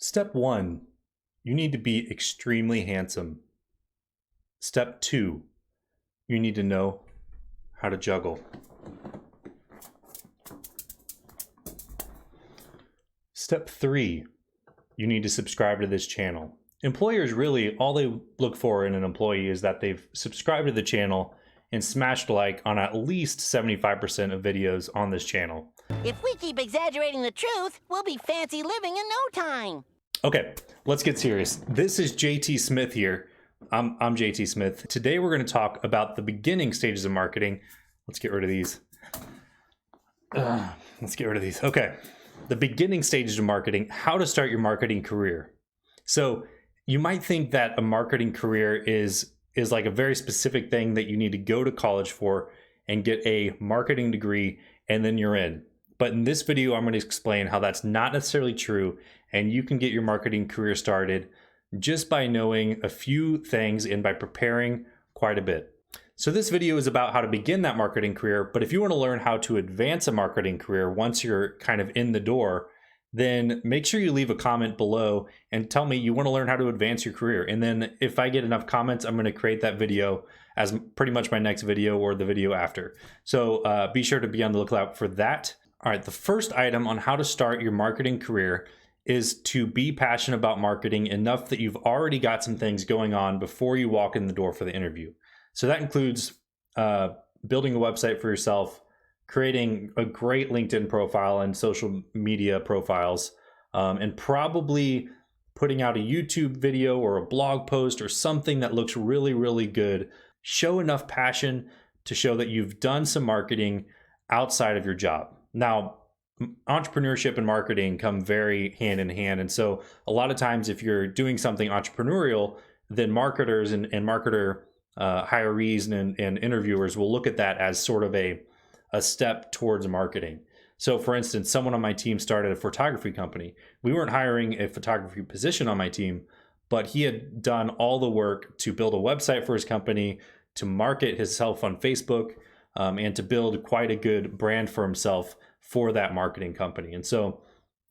Step 1, you need to be extremely handsome. Step 2, you need to know how to juggle. Step 3, you need to subscribe to this channel. Employers really, all they look for in an employee is that they've subscribed to the channel and smashed like on at least 75% of videos on this channel. If we keep exaggerating the truth, we'll be fancy living in no time. Okay, let's get serious. This is JT Smith here. I'm JT Smith. Today we're going to talk about the beginning stages of marketing. Let's get rid of these. Okay, the beginning stages of marketing, how to start your marketing career. So you might think that a marketing career is like a very specific thing that you need to go to college for and get a marketing degree and then you're in. But in this video, I'm going to explain how that's not necessarily true, and you can get your marketing career started just by knowing a few things and by preparing quite a bit. So this video is about how to begin that marketing career, but if you want to learn how to advance a marketing career once you're kind of in the door, then make sure you leave a comment below and tell me you want to learn how to advance your career. And then if I get enough comments, I'm going to create that video as pretty much my next video or the video after. So be sure to be on the lookout for that. All right, the first item on how to start your marketing career is to be passionate about marketing enough that you've already got some things going on before you walk in the door for the interview. So that includes building a website for yourself, creating a great LinkedIn profile and social media profiles, and probably putting out a YouTube video or a blog post or something that looks really, really good. Show enough passion to show that you've done some marketing outside of your job. Now, entrepreneurship and marketing come very hand in hand. And so a lot of times if you're doing something entrepreneurial, then marketers and marketer hirees and interviewers will look at that as sort of a step towards marketing. So for instance, someone on my team started a photography company. We weren't hiring a photography position on my team, but he had done all the work to build a website for his company, to market himself on Facebook, and to build quite a good brand for himself for that marketing company. And so,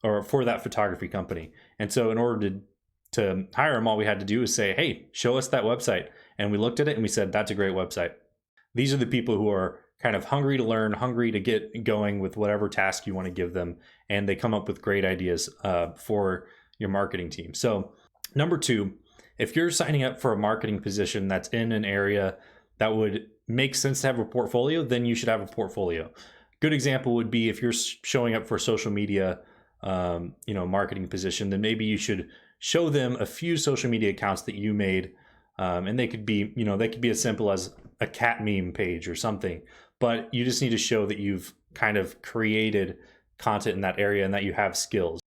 or for that photography company. And so in order to hire him, all we had to do is say, hey, show us that website. And we looked at it and we said, that's a great website. These are the people who are kind of hungry to learn, hungry to get going with whatever task you want to give them. And they come up with great ideas for your marketing team. So number 2, if you're signing up for a marketing position that's in an area that would make sense to have a portfolio, then you should have a portfolio. Good example would be if you're showing up for social media, marketing position, then maybe you should show them a few social media accounts that you made. And they could be, they could be as simple as a cat meme page or something, but you just need to show that you've kind of created content in that area and that you have skills.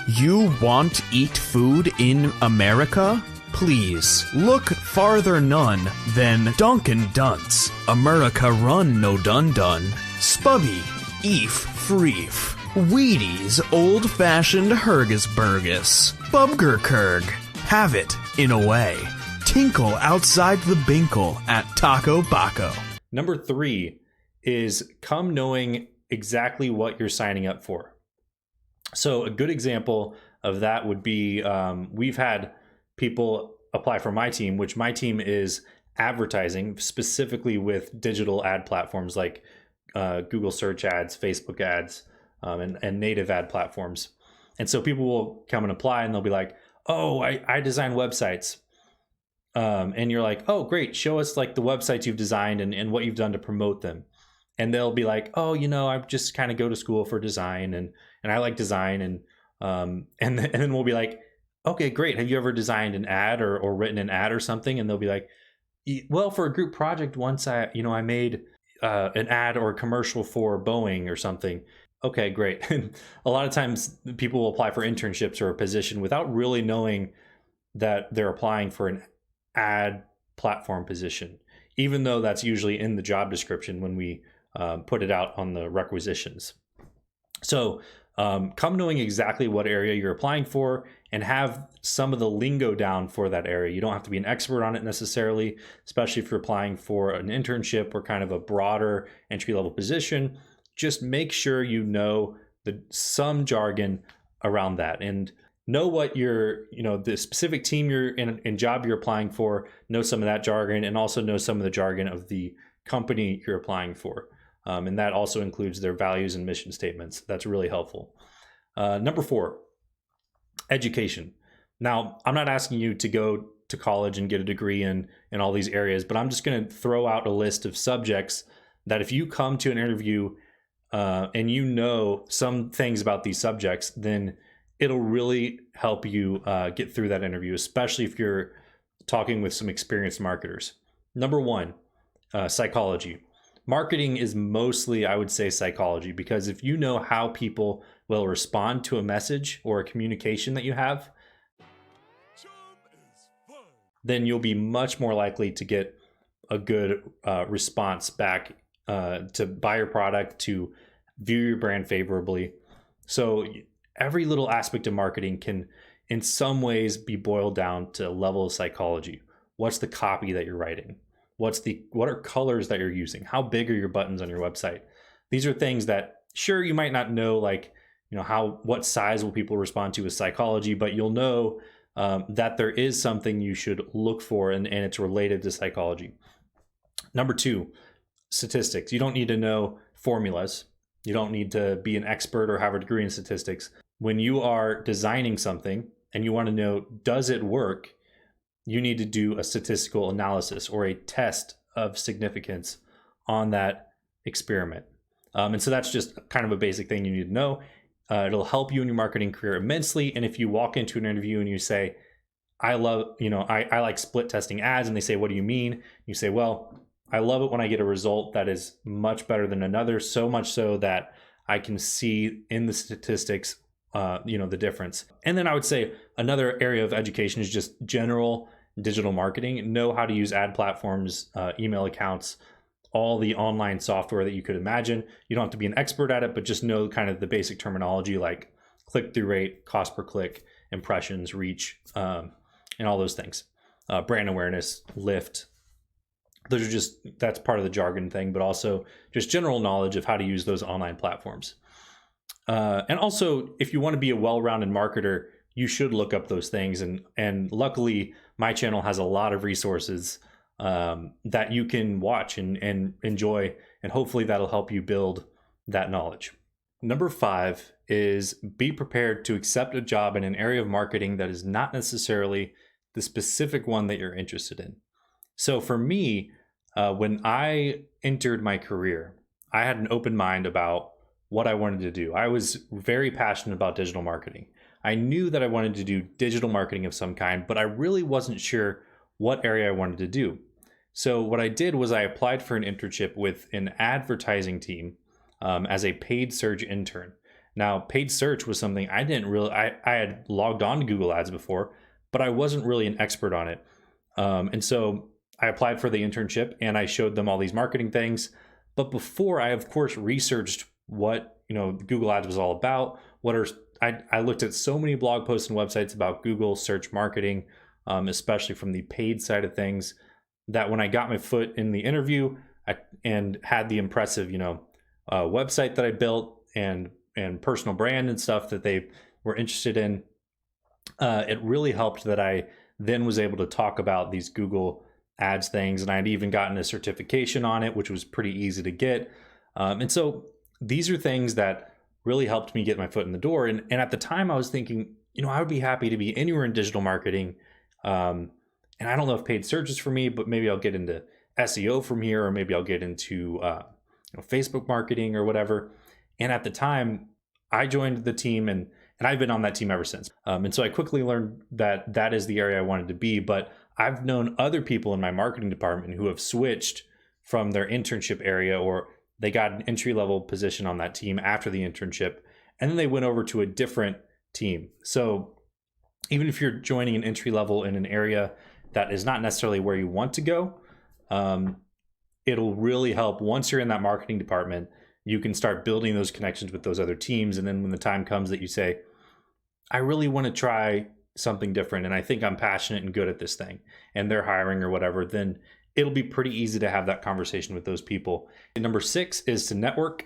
You want to eat food in America? Please, look farther none than Dunkin' Dunce. America run no dun dun. Spubby, Eef Freef. Wheaties old-fashioned Hergesburgus. Bubgerkurg. Have it, in a way. Tinkle outside the binkle at Taco Baco. Number 3 is come knowing exactly what you're signing up for. So a good example of that would be we've had people apply for my team, which my team is advertising specifically with digital ad platforms like Google search ads, Facebook ads, and native ad platforms. And so people will come and apply and they'll be like, oh, I design websites. And you're like, oh, great. Show us like the websites you've designed and what you've done to promote them. And they'll be like, oh, I just kind of go to school for design and I like design. And then we'll be like, okay, great. Have you ever designed an ad or written an ad or something? And they'll be like, well, for a group project once I made an ad or a commercial for Boeing or something. Okay, great. And a lot of times people will apply for internships or a position without really knowing that they're applying for an ad platform position, even though that's usually in the job description when we put it out on the requisitions. So come knowing exactly what area you're applying for and have some of the lingo down for that area. You don't have to be an expert on it necessarily, especially if you're applying for an internship or kind of a broader entry-level position. Just make sure you know some jargon around that. And know what the specific team you're in job you're applying for, know some of that jargon, and also know some of the jargon of the company you're applying for. And that also includes their values and mission statements. That's really helpful. Number 4, education. Now, I'm not asking you to go to college and get a degree in all these areas, but I'm just going to throw out a list of subjects that if you come to an interview and you know some things about these subjects, then it'll really help you get through that interview, especially if you're talking with some experienced marketers. Number 1, psychology. Marketing is mostly, I would say, psychology, because if you know how people will respond to a message or a communication that you have, then you'll be much more likely to get a good response back to buy your product, to view your brand favorably. So every little aspect of marketing can in some ways be boiled down to a level of psychology. What's the copy that you're writing? What are colors that you're using? How big are your buttons on your website? These are things that, sure, you might not know, like, what size will people respond to with psychology, but you'll know that there is something you should look for, and it's related to psychology. Number 2, statistics. You don't need to know formulas. You don't need to be an expert or have a degree in statistics. When you are designing something and you want to know, does it work? You need to do a statistical analysis or a test of significance on that experiment. And so that's just kind of a basic thing you need to know. It'll help you in your marketing career immensely. And if you walk into an interview and you say, I like split testing ads, and they say, what do you mean? You say, well, I love it when I get a result that is much better than another, so much so that I can see in the statistics, the difference. And then I would say another area of education is just general digital marketing. Know how to use ad platforms, email accounts, all the online software that you could imagine. You don't have to be an expert at it, but just know kind of the basic terminology like click-through rate, cost per click, impressions, reach, and all those things. Brand awareness, lift. That's part of the jargon thing, but also just general knowledge of how to use those online platforms. And also, if you want to be a well-rounded marketer, you should look up those things. And luckily, my channel has a lot of resources that you can watch and enjoy, and hopefully that'll help you build that knowledge. Number 5 is be prepared to accept a job in an area of marketing that is not necessarily the specific one that you're interested in. So for me, when I entered my career, I had an open mind about what I wanted to do. I was very passionate about digital marketing. I knew that I wanted to do digital marketing of some kind, but I really wasn't sure what area I wanted to do. So what I did was I applied for an internship with an advertising team as a paid search intern. Now, paid search was something I had logged on to Google Ads before, but I wasn't really an expert on it. And so I applied for the internship and I showed them all these marketing things. But before, I, of course, researched what Google Ads was all about. I looked at so many blog posts and websites about Google search marketing, especially from the paid side of things, that when I got my foot in the interview and had the impressive, website that I built and personal brand and stuff that they were interested in, it really helped that I then was able to talk about these Google Ads things, and I'd even gotten a certification on it, which was pretty easy to get. And so these are things that really helped me get my foot in the door. And at the time I was thinking, I would be happy to be anywhere in digital marketing. And I don't know if paid search is for me, but maybe I'll get into SEO from here, or maybe I'll get into Facebook marketing or whatever. And at the time I joined the team, and I've been on that team ever since. And so I quickly learned that that is the area I wanted to be. But I've known other people in my marketing department who have switched from their internship area, or they got an entry-level position on that team after the internship, and then they went over to a different team. So even if you're joining an entry level in an area that is not necessarily where you want to go, it'll really help. Once you're in that marketing department, you can start building those connections with those other teams. And then when the time comes that you say, I really want to try something different, and I think I'm passionate and good at this thing, and they're hiring or whatever, then it'll be pretty easy to have that conversation with those people. And number 6 is to network.